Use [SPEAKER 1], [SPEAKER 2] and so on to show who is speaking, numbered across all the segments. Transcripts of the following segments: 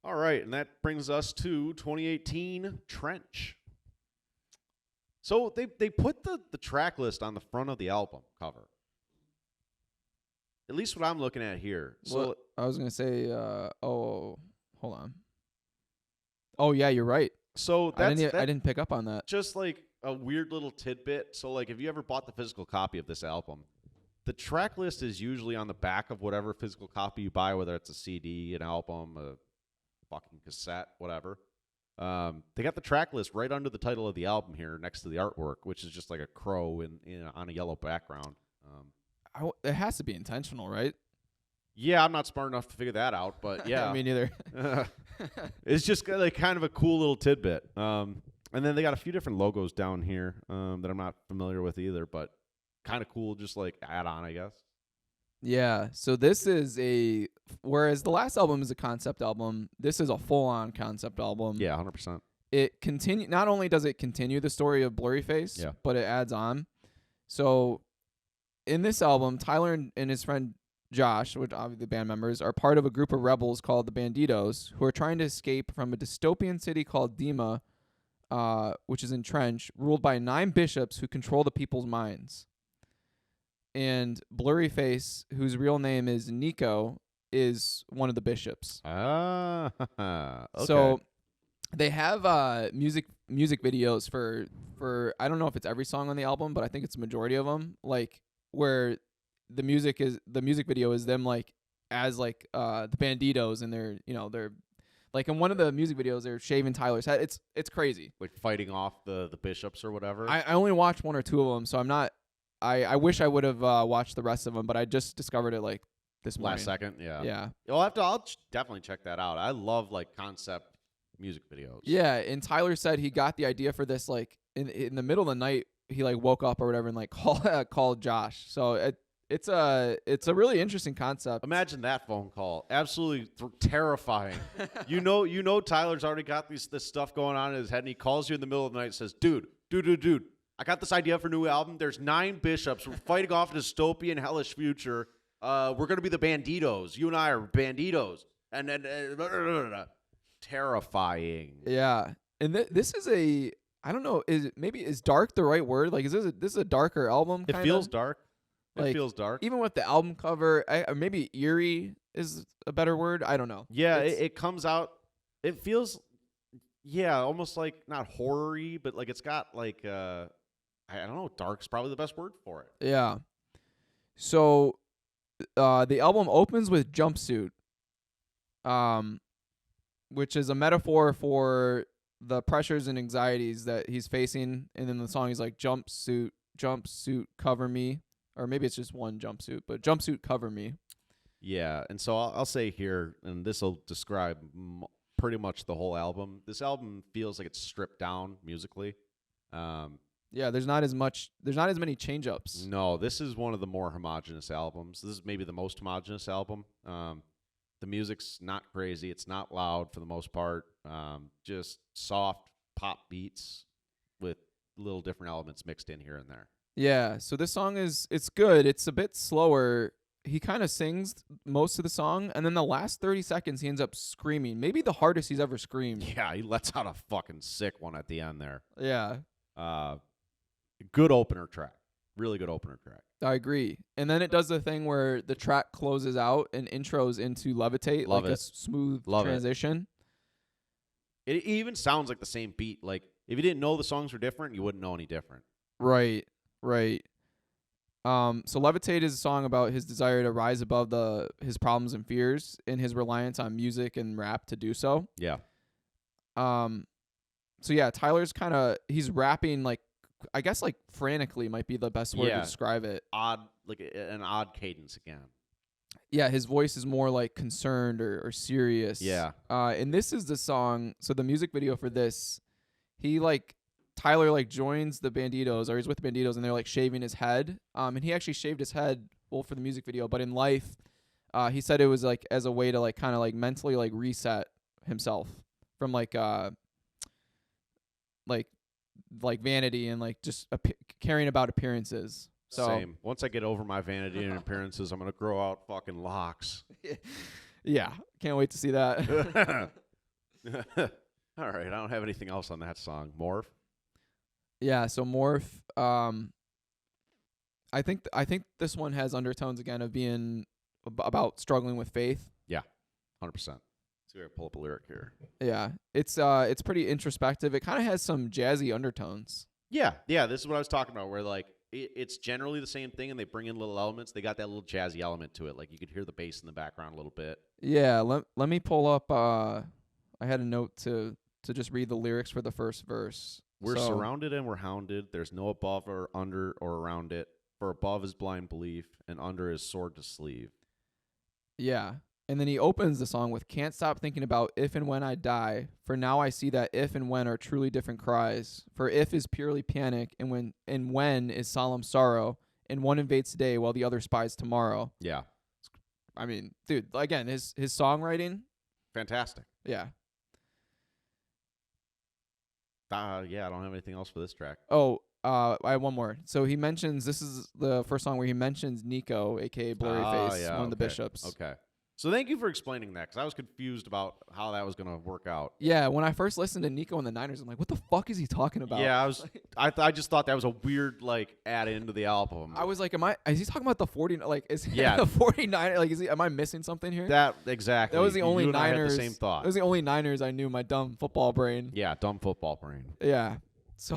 [SPEAKER 1] All right, and that brings us to 2018 Trench. So they put the track list on the front of the album cover. At least what I'm looking at here. So
[SPEAKER 2] well, I was going to say, hold on. Oh, yeah, you're right.
[SPEAKER 1] So
[SPEAKER 2] I didn't pick up on that.
[SPEAKER 1] Just like a weird little tidbit. So like if you ever bought the physical copy of this album, the track list is usually on the back of whatever physical copy you buy, whether it's a CD, an album, a fucking cassette, whatever. They got the track list right under the title of the album here next to the artwork, which is just like a crow on a yellow background.
[SPEAKER 2] It has to be intentional, right?
[SPEAKER 1] Yeah, I'm not smart enough to figure that out, but yeah.
[SPEAKER 2] Me neither.
[SPEAKER 1] It's just like kind of a cool little tidbit. And then they got a few different logos down here that I'm not familiar with either, but kind of cool, just like add on, I guess.
[SPEAKER 2] Yeah, so this is whereas the last album is a concept album, this is a full-on concept album.
[SPEAKER 1] Yeah, 100%.
[SPEAKER 2] Not only does it continue the story of Blurryface, but it adds on. So in this album, Tyler and his friend Josh, which obviously the band members, are part of a group of rebels called the Banditos, who are trying to escape from a dystopian city called Dima, which is in Trench, ruled by 9 bishops who control the people's minds. And Blurryface, whose real name is Nico, is one of the bishops.
[SPEAKER 1] Okay.
[SPEAKER 2] So they have music videos for I don't know if it's every song on the album, but I think it's the majority of them. Like where the music video is them like as like the Banditos, and they're like in one of the music videos they're shaving Tyler's head. It's crazy.
[SPEAKER 1] Like fighting off the bishops or whatever.
[SPEAKER 2] I only watched 1 or 2 of them, so I'm not. I wish I would have watched the rest of them, but I just discovered it like this morning.
[SPEAKER 1] Last second, yeah.
[SPEAKER 2] Yeah.
[SPEAKER 1] I'll definitely check that out. I love like concept music videos.
[SPEAKER 2] Yeah, and Tyler said he got the idea for this like in the middle of the night. He like woke up or whatever and like called Josh. So it's a really interesting concept.
[SPEAKER 1] Imagine that phone call. Absolutely terrifying. you know Tyler's already got this stuff going on in his head, and he calls you in the middle of the night and says, dude, I got this idea for a new album. There's 9 bishops. We're fighting off a dystopian, hellish future. We're going to be the Banditos. You and I are Banditos. And then terrifying.
[SPEAKER 2] Yeah. And this is I don't know, is dark the right word? Like, this is a darker album?
[SPEAKER 1] It feels dark. It feels dark.
[SPEAKER 2] Even with the album cover, or maybe eerie is a better word. I don't know.
[SPEAKER 1] Yeah, it comes out. It feels, almost like not horror-y, but like it's got like I don't know. Dark's probably the best word for it.
[SPEAKER 2] Yeah. So, the album opens with Jumpsuit, which is a metaphor for the pressures and anxieties that he's facing. And then the song is like, jumpsuit, cover me. Or maybe it's just one jumpsuit, but jumpsuit, cover me.
[SPEAKER 1] Yeah, and so I'll say here, and this will describe pretty much the whole album. This album feels like it's stripped down musically.
[SPEAKER 2] Yeah, there's not as many change-ups.
[SPEAKER 1] No, this is one of the more homogenous albums. This is maybe the most homogenous album. The music's not crazy. It's not loud for the most part. Just soft pop beats with little different elements mixed in here and there.
[SPEAKER 2] Yeah, so this song it's good. It's a bit slower. He kind of sings most of the song, and then the last 30 seconds he ends up screaming. Maybe the hardest he's ever screamed.
[SPEAKER 1] Yeah, he lets out a fucking sick one at the end there.
[SPEAKER 2] Yeah.
[SPEAKER 1] Good opener track. Really good opener track.
[SPEAKER 2] I agree. And then it does the thing where the track closes out and intros into Levitate.
[SPEAKER 1] Love
[SPEAKER 2] like
[SPEAKER 1] it.
[SPEAKER 2] a smooth
[SPEAKER 1] Love
[SPEAKER 2] transition.
[SPEAKER 1] It even sounds like the same beat. Like, if you didn't know the songs were different, you wouldn't know any different.
[SPEAKER 2] Right. So Levitate is a song about his desire to rise above his problems and fears and his reliance on music and rap to do so.
[SPEAKER 1] Yeah.
[SPEAKER 2] So yeah, Tyler's he's rapping like, I guess like frantically might be the best word to describe it.
[SPEAKER 1] Odd, like an odd cadence again.
[SPEAKER 2] Yeah, his voice is more like concerned or serious.
[SPEAKER 1] Yeah.
[SPEAKER 2] And this is the song. So the music video for this, Tyler like joins the Banditos, or he's with the Banditos, and they're like shaving his head. And he actually shaved his head, for the music video, but in life, he said it was like as a way to like kind of like mentally like reset himself from like vanity and like just caring about appearances. So,
[SPEAKER 1] same. Once I get over my vanity and appearances, I'm gonna grow out fucking locks.
[SPEAKER 2] Yeah, can't wait to see that.
[SPEAKER 1] All right, I don't have anything else on that song. Morph.
[SPEAKER 2] Yeah, so Morph. I think this one has undertones again of being about struggling with faith.
[SPEAKER 1] Yeah, 100%. So I pull up a lyric here.
[SPEAKER 2] Yeah, it's pretty introspective. It kind of has some jazzy undertones.
[SPEAKER 1] Yeah. This is what I was talking about. Where like it's generally the same thing, and they bring in little elements. They got that little jazzy element to it. Like you could hear the bass in the background a little bit.
[SPEAKER 2] Yeah, let me pull up. I had a note to just read the lyrics for the first verse.
[SPEAKER 1] We're surrounded and we're hounded. There's no above or under or around it. For above is blind belief, and under is sword to sleeve.
[SPEAKER 2] Yeah. And then he opens the song with "Can't stop thinking about if and when I die. For now I see that if and when are truly different cries. For if is purely panic, and when is solemn sorrow. And one invades today while the other spies tomorrow."
[SPEAKER 1] Yeah.
[SPEAKER 2] I mean, dude, again, his songwriting,
[SPEAKER 1] fantastic.
[SPEAKER 2] Yeah.
[SPEAKER 1] Yeah, I don't have anything else for this track.
[SPEAKER 2] Oh, I have one more. So he mentions, this is the first song where he mentions Nico, aka Blurryface, one of the bishops.
[SPEAKER 1] Okay. So thank you for explaining that, because I was confused about how that was going to work out.
[SPEAKER 2] Yeah, when I first listened to Nico and the Niners, I'm like, what the fuck is he talking about?
[SPEAKER 1] Yeah, I just thought that was a weird add into the album.
[SPEAKER 2] I was like, is he talking about the 40? Like, is he
[SPEAKER 1] Yeah.
[SPEAKER 2] the 49? Like, am I missing something here?
[SPEAKER 1] That exactly.
[SPEAKER 2] That was the only
[SPEAKER 1] you and
[SPEAKER 2] Niners.
[SPEAKER 1] I had the same thought.
[SPEAKER 2] That was the only Niners I knew. My dumb football brain.
[SPEAKER 1] Yeah, dumb football brain.
[SPEAKER 2] Yeah. So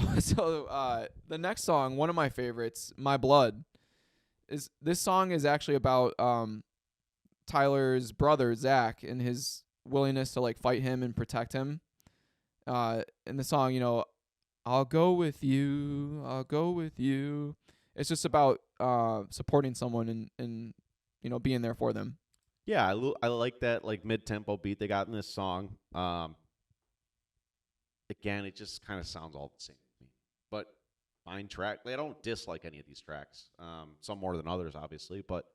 [SPEAKER 2] the next song, one of my favorites, "My Blood," this song is actually about Tyler's brother Zach and his willingness to fight him and protect him. In the song, "I'll go with you, I'll go with you." It's just about supporting someone and being there for them.
[SPEAKER 1] Yeah, I like that mid-tempo beat they got in this song. Again, it just kind of sounds all the same to me. But fine track. I don't dislike any of these tracks. Some more than others, obviously, but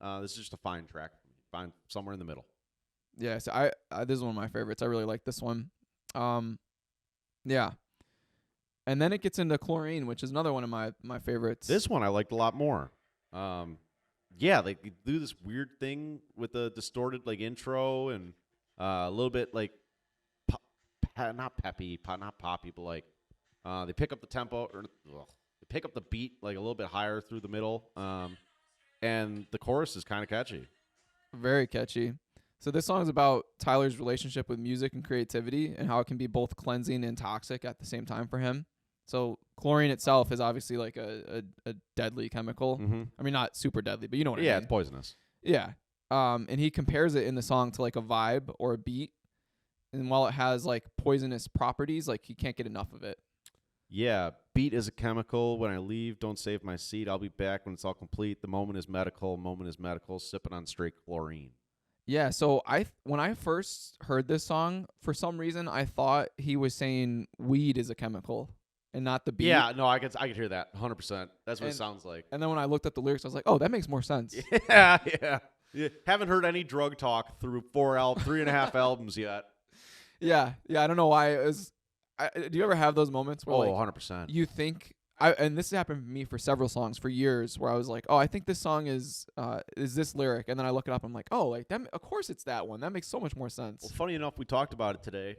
[SPEAKER 1] this is just a fine track for me. Fine, somewhere in the middle.
[SPEAKER 2] Yeah, so I this is one of my favorites. I really like this one. Yeah. And then it gets into Chlorine, which is another one of my favorites.
[SPEAKER 1] This one I liked a lot more. Yeah, they do this weird thing with the distorted intro and a little bit not peppy, not poppy, but they pick up the tempo or they pick up the beat a little bit higher through the middle. And the chorus is kind of catchy.
[SPEAKER 2] Very catchy. So this song is about Tyler's relationship with music and creativity and how it can be both cleansing and toxic at the same time for him. So chlorine itself is obviously a deadly chemical.
[SPEAKER 1] Mm-hmm.
[SPEAKER 2] I mean, not super deadly, but you know what I mean.
[SPEAKER 1] Yeah, it's poisonous.
[SPEAKER 2] Yeah. And he compares it in the song to a vibe or a beat. And while it has poisonous properties, he can't get enough of it.
[SPEAKER 1] Yeah, beat is a chemical. When I leave, don't save my seat. I'll be back when it's all complete. The moment is medical. Sipping on straight chlorine.
[SPEAKER 2] Yeah, so when I first heard this song, for some reason I thought he was saying weed is a chemical and not the beat.
[SPEAKER 1] Yeah, no, I could hear that 100%. That's what it sounds like.
[SPEAKER 2] And then when I looked at the lyrics, I was like, oh, that makes more sense.
[SPEAKER 1] Yeah. Haven't heard any drug talk through 3.5 albums yet.
[SPEAKER 2] Yeah, I don't know why it was. Do you ever have those moments where
[SPEAKER 1] 100%.
[SPEAKER 2] you think and this happened to me for several songs for years where I was like, oh, I think this song is this lyric, and then I look it up, I'm like, oh, that of course it's that one. That makes so much more sense.
[SPEAKER 1] Well, funny enough, we talked about it today.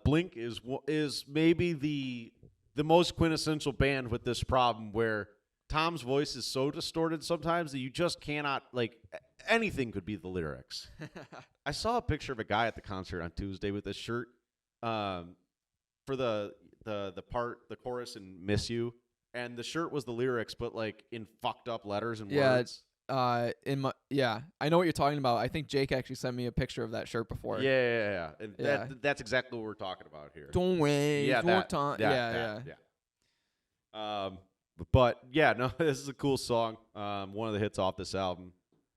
[SPEAKER 1] Blink is maybe the most quintessential band with this problem where Tom's voice is so distorted sometimes that you just cannot anything could be the lyrics. I saw a picture of a guy at the concert on Tuesday with this shirt for the chorus in "Miss You," and the shirt was the lyrics, but in fucked up letters and words.
[SPEAKER 2] I know what you're talking about. I think Jake actually sent me a picture of that shirt before.
[SPEAKER 1] Yeah. And that's exactly what we're talking about here.
[SPEAKER 2] Don't waste more time.
[SPEAKER 1] But yeah, no, this is a cool song. One of the hits off this album.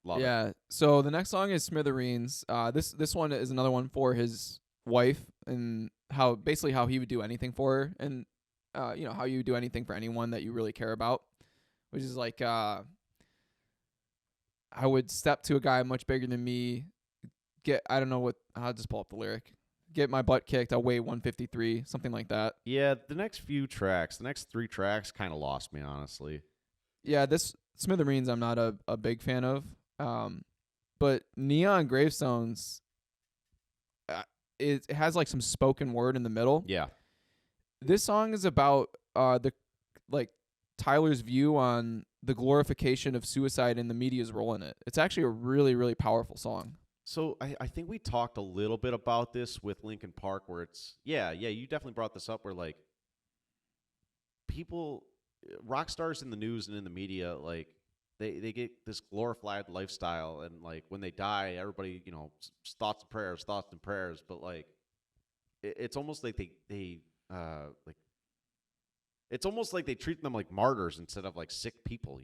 [SPEAKER 1] Love it.
[SPEAKER 2] So the next song is Smithereens. This one is another one for his wife and how he would do anything for her, and how you would do anything for anyone that you really care about, which is I would step to a guy much bigger than me, I'll just pull up the lyric. Get my butt kicked, I'll weigh 153, something like that.
[SPEAKER 1] Yeah, the next 3 tracks kind of lost me, honestly.
[SPEAKER 2] Yeah, this Smithereens I'm not a big fan of. But Neon Gravestones, it has like some spoken word in the middle.
[SPEAKER 1] Yeah.
[SPEAKER 2] This song is about Tyler's view on the glorification of suicide and the media's role in it. It's actually a really, really powerful song.
[SPEAKER 1] So I think we talked a little bit about this with Linkin Park, where it's you definitely brought this up, where like people, rock stars in the news and in the media, like they get this glorified lifestyle, and like when they die, everybody, thoughts and prayers, but like it's almost like they it's almost like they treat them like martyrs instead of like sick people,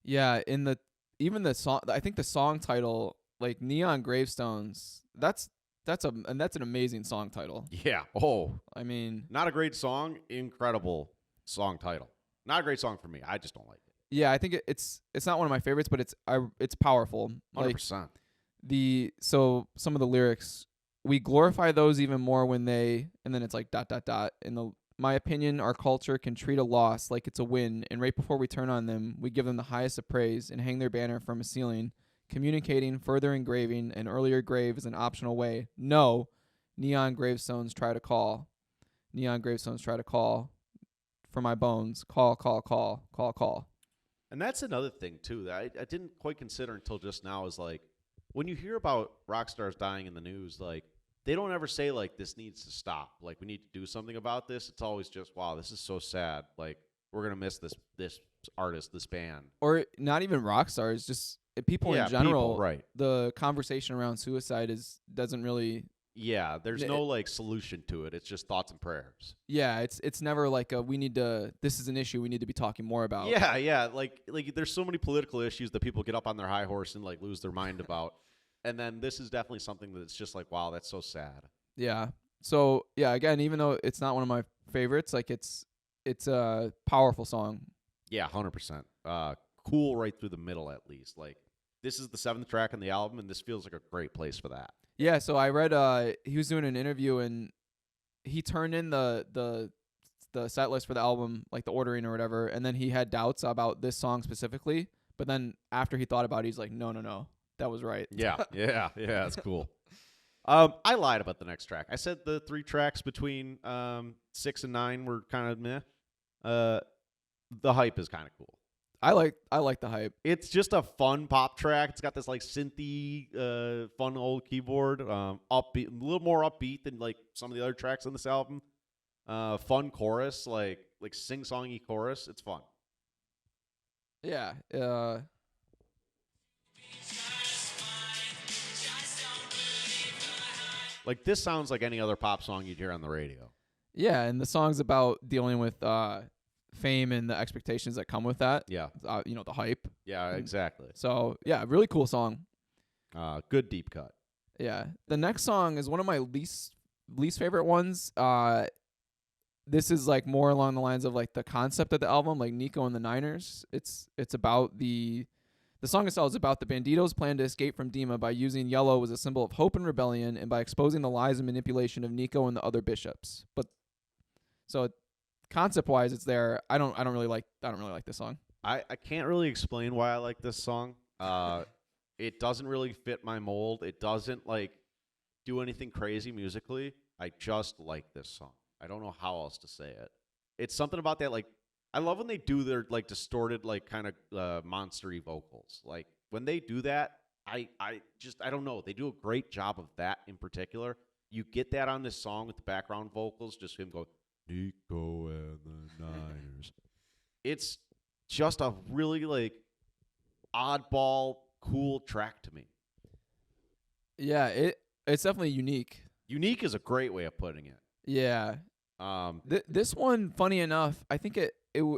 [SPEAKER 2] Yeah, even the song, I think the song title, like Neon Gravestones, that's an amazing song title.
[SPEAKER 1] Yeah. Oh,
[SPEAKER 2] I mean,
[SPEAKER 1] not a great song, incredible song title. Not a great song for me. I just don't like it.
[SPEAKER 2] Yeah, I think it's not one of my favorites, but it's powerful.
[SPEAKER 1] 100%.
[SPEAKER 2] So some of the lyrics, we glorify those even more when they, and then it's like ... In my opinion, our culture can treat a loss like it's a win, and right before we turn on them, we give them the highest of praise and hang their banner from a ceiling, communicating, further engraving an earlier grave is an optional way. No, neon gravestones try to call. Neon gravestones try to call for my bones. Call, call, call, call, call.
[SPEAKER 1] And that's another thing, too, that I didn't quite consider until just now, is like, when you hear about rock stars dying in the news, like, they don't ever say, like, this needs to stop. Like, we need to do something about this. It's always just, wow, this is so sad. Like, we're going to miss this artist, this band.
[SPEAKER 2] Or not even rock stars, just people in general.
[SPEAKER 1] People, right.
[SPEAKER 2] The conversation around suicide doesn't really...
[SPEAKER 1] Yeah, there's no, like, solution to it. It's just thoughts and prayers.
[SPEAKER 2] Yeah, it's never like this is an issue we need to be talking more about.
[SPEAKER 1] Yeah. Like there's so many political issues that people get up on their high horse and, like, lose their mind about. And then this is definitely something that's just like, wow, that's so sad.
[SPEAKER 2] Yeah. So, yeah, again, even though it's not one of my favorites, like it's a powerful song.
[SPEAKER 1] Yeah, 100%. Cool right through the middle, at least. Like, this is the 7th track on the album, and this feels like a great place for that.
[SPEAKER 2] Yeah, so I read he was doing an interview, and he turned in the set list for the album, like the ordering or whatever, and then he had doubts about this song specifically. But then after he thought about it, he's like, no. That was right.
[SPEAKER 1] Yeah, that's cool. I lied about the next track. I said the 3 tracks between 6 and 9 were kind of meh. The hype is kind of cool.
[SPEAKER 2] I like the hype.
[SPEAKER 1] It's just a fun pop track. It's got this like synthy, fun old keyboard, upbeat, a little more upbeat than like some of the other tracks on this album. Fun chorus, like sing-songy chorus. It's fun.
[SPEAKER 2] Yeah.
[SPEAKER 1] Like, this sounds like any other pop song you'd hear on the radio.
[SPEAKER 2] Yeah, and the song's about dealing with fame and the expectations that come with that.
[SPEAKER 1] Yeah.
[SPEAKER 2] The hype.
[SPEAKER 1] Yeah, exactly.
[SPEAKER 2] So, yeah, really cool song.
[SPEAKER 1] Good deep cut.
[SPEAKER 2] Yeah. The next song is one of my least favorite ones. This is like more along the lines of like the concept of the album, like Nico and the Niners. It's about the song itself is about the Banditos' plan to escape from Dima by using yellow as a symbol of hope and rebellion, and by exposing the lies and manipulation of Nico and the other bishops. But so concept-wise, it's there. I don't really like this song.
[SPEAKER 1] I can't really explain why I like this song. It doesn't really fit my mold. It doesn't like do anything crazy musically. I just like this song. I don't know how else to say it. It's something about that, like, I love when they do their like distorted, like kind of monstery vocals. Like when they do that, I don't know. They do a great job of that in particular. You get that on this song with the background vocals, just him going, Nico and the Niners. It's just a really like oddball, cool track to me.
[SPEAKER 2] Yeah, it's definitely unique.
[SPEAKER 1] Unique is a great way of putting it.
[SPEAKER 2] Yeah. This one, funny enough, I think it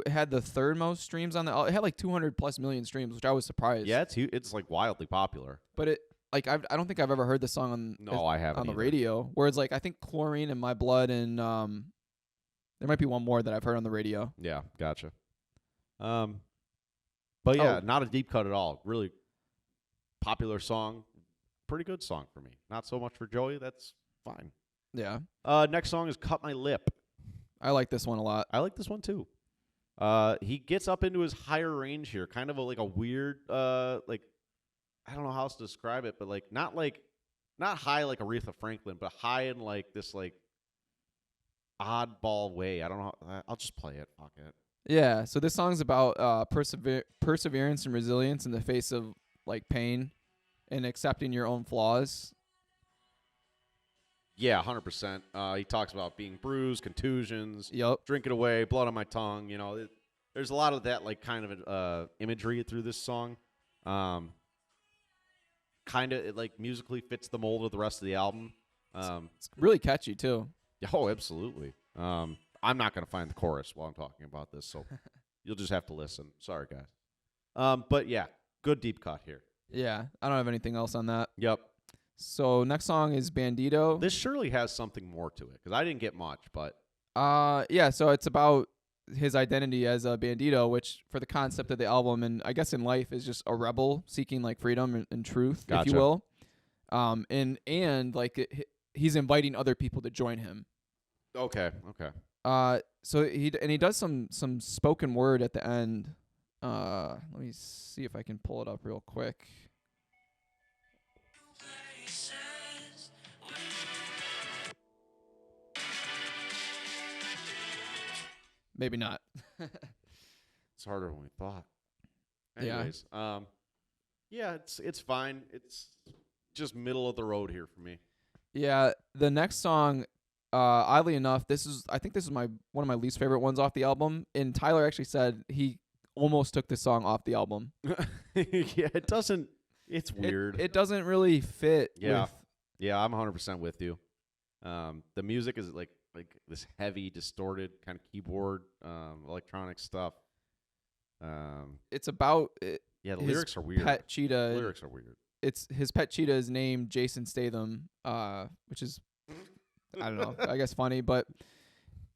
[SPEAKER 2] had the third most streams on it had like 200+ million streams, which I was surprised.
[SPEAKER 1] Yeah, it's like wildly popular.
[SPEAKER 2] But it like I don't think I've ever heard this song
[SPEAKER 1] I haven't
[SPEAKER 2] on the
[SPEAKER 1] either.
[SPEAKER 2] radio. Whereas like I think Chlorine and My Blood and there might be one more that I've heard on the radio.
[SPEAKER 1] Yeah, gotcha. But yeah, not a deep cut at all. Really popular song, pretty good song for me. Not so much for Joey. That's fine.
[SPEAKER 2] Yeah.
[SPEAKER 1] Next song is Cut My Lip.
[SPEAKER 2] I like this one a lot.
[SPEAKER 1] I like this one too. He gets up into his higher range here, kind of like a weird, like, I don't know how else to describe it, but like not like not high like Aretha Franklin, but high in like this like oddball way. I don't know. I'll just play it. Fuck it.
[SPEAKER 2] Yeah. So this song's about perseverance and resilience in the face of like pain and accepting your own flaws.
[SPEAKER 1] Yeah, 100%. He talks about being bruised, contusions,
[SPEAKER 2] Yep.
[SPEAKER 1] drinking away, blood on my tongue. You know, there's a lot of that like kind of imagery through this song. Kind of like musically fits the mold of the rest of the album.
[SPEAKER 2] It's really catchy too.
[SPEAKER 1] Oh, absolutely. I'm not going to find the chorus while I'm talking about this, so you'll just have to listen. Sorry, guys. But yeah, good deep cut here.
[SPEAKER 2] Yeah, I don't have anything else on that.
[SPEAKER 1] Yep.
[SPEAKER 2] So next song is Bandito.
[SPEAKER 1] This surely has something more to it because I didn't get much, but
[SPEAKER 2] yeah. So it's about his identity as a bandito, which for the concept of the album and I guess in life is just a rebel seeking like freedom and truth,
[SPEAKER 1] Gotcha.
[SPEAKER 2] if you will. And like he's inviting other people to join him.
[SPEAKER 1] Okay.
[SPEAKER 2] So he does some spoken word at the end. Let me see if I can pull it up real quick. Maybe not.
[SPEAKER 1] It's harder than we thought. Anyways, yeah, it's fine. It's just middle of the road here for me.
[SPEAKER 2] Yeah, the next song, oddly enough, I think this is one of my least favorite ones off the album. And Tyler actually said he almost took this song off the album.
[SPEAKER 1] Yeah, it doesn't. It's weird.
[SPEAKER 2] It doesn't really fit.
[SPEAKER 1] Yeah, I'm 100% with you. The music is like this heavy, distorted kind of keyboard, electronic stuff.
[SPEAKER 2] It's about
[SPEAKER 1] yeah. The lyrics are weird.
[SPEAKER 2] Pet cheetah.
[SPEAKER 1] The lyrics are weird.
[SPEAKER 2] It's his pet cheetah is named Jason Statham, which is I don't know, I guess funny, but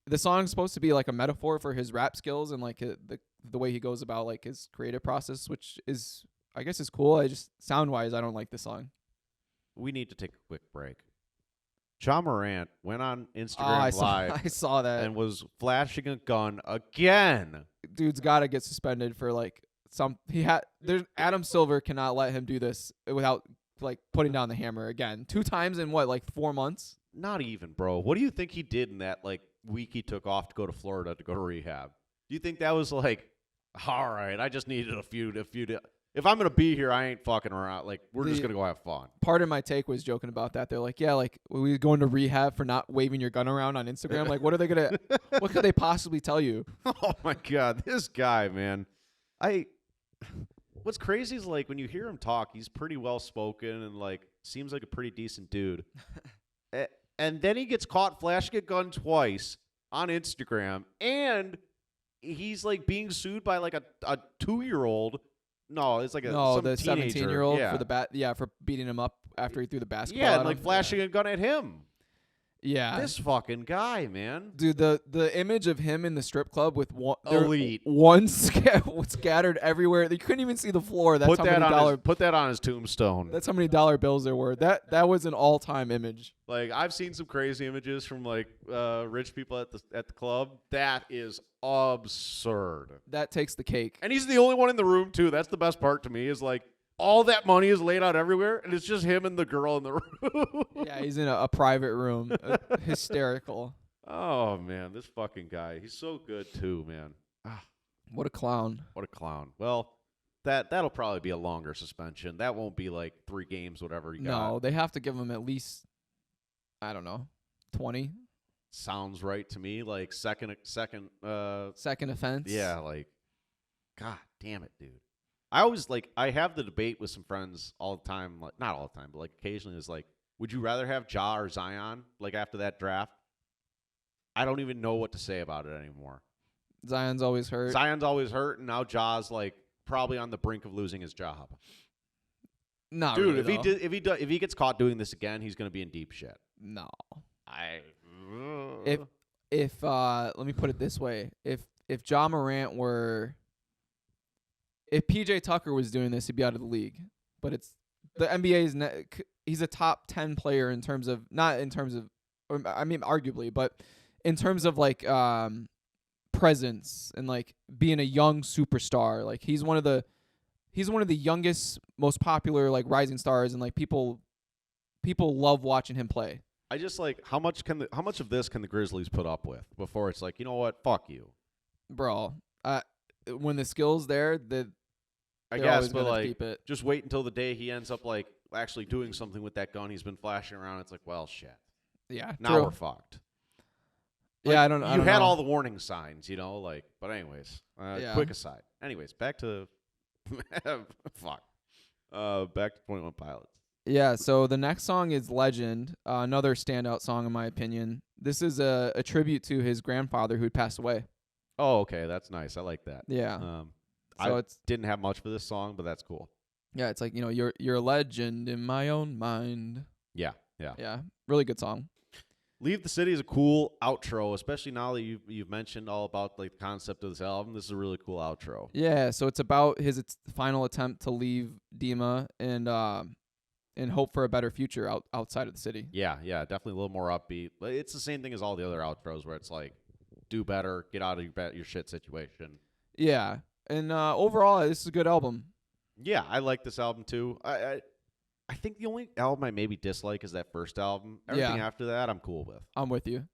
[SPEAKER 2] the song's supposed to be like a metaphor for his rap skills and like the way he goes about like his creative process, which is I guess is cool. I just sound wise, I don't like the song.
[SPEAKER 1] We need to take a quick break. Morant went on Instagram Live.
[SPEAKER 2] I saw that
[SPEAKER 1] and was flashing a gun again.
[SPEAKER 2] Dude's got to get suspended for like Adam Silver cannot let him do this without like putting down the hammer again. 2 times in what, like 4 months?
[SPEAKER 1] Not even, bro. What do you think he did in that like week he took off to go to Florida to go to rehab? Do you think that was like, all right, I just needed a few if I'm going to be here, I ain't fucking around. Like, we're just going to go have fun.
[SPEAKER 2] Part of my take was joking about that. They're like, yeah, like, were we going to rehab for not waving your gun around on Instagram? Like, what are they going to, what could they possibly tell you?
[SPEAKER 1] Oh, my God. This guy, man. What's crazy is, like, when you hear him talk, he's pretty well-spoken and, like, seems like a pretty decent dude. And then he gets caught flashing a gun twice on Instagram, and he's, like, being sued by, like, a 2-year-old. No, it's like the
[SPEAKER 2] 17-year-old
[SPEAKER 1] yeah.
[SPEAKER 2] for beating him up after he threw the basketball.
[SPEAKER 1] Yeah, and like flashing a gun at him.
[SPEAKER 2] Yeah,
[SPEAKER 1] this fucking guy, man.
[SPEAKER 2] Dude, the image of him in the strip club with
[SPEAKER 1] one
[SPEAKER 2] scattered everywhere. They couldn't even see the floor. That's
[SPEAKER 1] put that on his tombstone.
[SPEAKER 2] That's how many dollar bills there were. That was an all-time image.
[SPEAKER 1] Like I've seen some crazy images from like rich people at the club. That is absurd.
[SPEAKER 2] That takes the cake.
[SPEAKER 1] And he's the only one in the room too. That's the best part to me is like all that money is laid out everywhere, and it's just him and the girl in the room.
[SPEAKER 2] Yeah, he's in a private room. Hysterical.
[SPEAKER 1] Oh, man, this fucking guy. He's so good, too, man.
[SPEAKER 2] What a clown.
[SPEAKER 1] What a clown. Well, that'll probably be a longer suspension. That won't be like 3 games, whatever you got.
[SPEAKER 2] No, they have to give him at least, I don't know, 20.
[SPEAKER 1] Sounds right to me. Like second
[SPEAKER 2] offense.
[SPEAKER 1] Yeah, like, God damn it, dude. I have the debate with some friends all the time, like not all the time, but like occasionally is like, would you rather have Ja or Zion like after that draft? I don't even know what to say about it anymore.
[SPEAKER 2] Zion's always hurt,
[SPEAKER 1] and now Ja's like probably on the brink of losing his job.
[SPEAKER 2] Not
[SPEAKER 1] dude,
[SPEAKER 2] really,
[SPEAKER 1] if he gets caught doing this again, he's gonna be in deep shit.
[SPEAKER 2] No. If let me put it this way, if Ja Morant were if PJ Tucker was doing this, he'd be out of the league. But it's the NBA he's a top 10 player in terms of arguably, but in terms of like presence and like being a young superstar. Like he's one of the youngest, most popular like rising stars, and like people people love watching him play.
[SPEAKER 1] I just like how much of this can the Grizzlies put up with before it's like, you know what, fuck you,
[SPEAKER 2] bro. When the skill's there,
[SPEAKER 1] I
[SPEAKER 2] they're
[SPEAKER 1] guess,
[SPEAKER 2] always
[SPEAKER 1] but
[SPEAKER 2] gonna
[SPEAKER 1] like,
[SPEAKER 2] keep it.
[SPEAKER 1] just wait until the day he ends up like actually doing something with that gun he's been flashing around. It's like, well, shit.
[SPEAKER 2] Yeah,
[SPEAKER 1] Now
[SPEAKER 2] true.
[SPEAKER 1] we're fucked.
[SPEAKER 2] Yeah, I don't know.
[SPEAKER 1] You had all the warning signs, like. But anyways, quick aside. Anyways, back to fuck. Back to 21 Pilots.
[SPEAKER 2] Yeah, so the next song is Legend, another standout song in my opinion. This is a tribute to his grandfather who had passed away.
[SPEAKER 1] Oh, okay, that's nice. I like that.
[SPEAKER 2] Yeah.
[SPEAKER 1] So I didn't have much for this song, but that's cool.
[SPEAKER 2] Yeah, it's like, you're a legend in my own mind.
[SPEAKER 1] Yeah.
[SPEAKER 2] Yeah, really good song.
[SPEAKER 1] Leave the City is a cool outro, especially now that you've mentioned all about like the concept of this album. This is a really cool outro.
[SPEAKER 2] Yeah, so it's about his final attempt to leave Dima and hope for a better future outside of the city.
[SPEAKER 1] Yeah, definitely a little more upbeat. But it's the same thing as all the other outros where it's like, do better, get out of your shit situation.
[SPEAKER 2] Yeah, and overall, this is a good album.
[SPEAKER 1] Yeah, I like this album too. I think the only album I maybe dislike is that first album. Everything after that, I'm cool with.
[SPEAKER 2] I'm with you.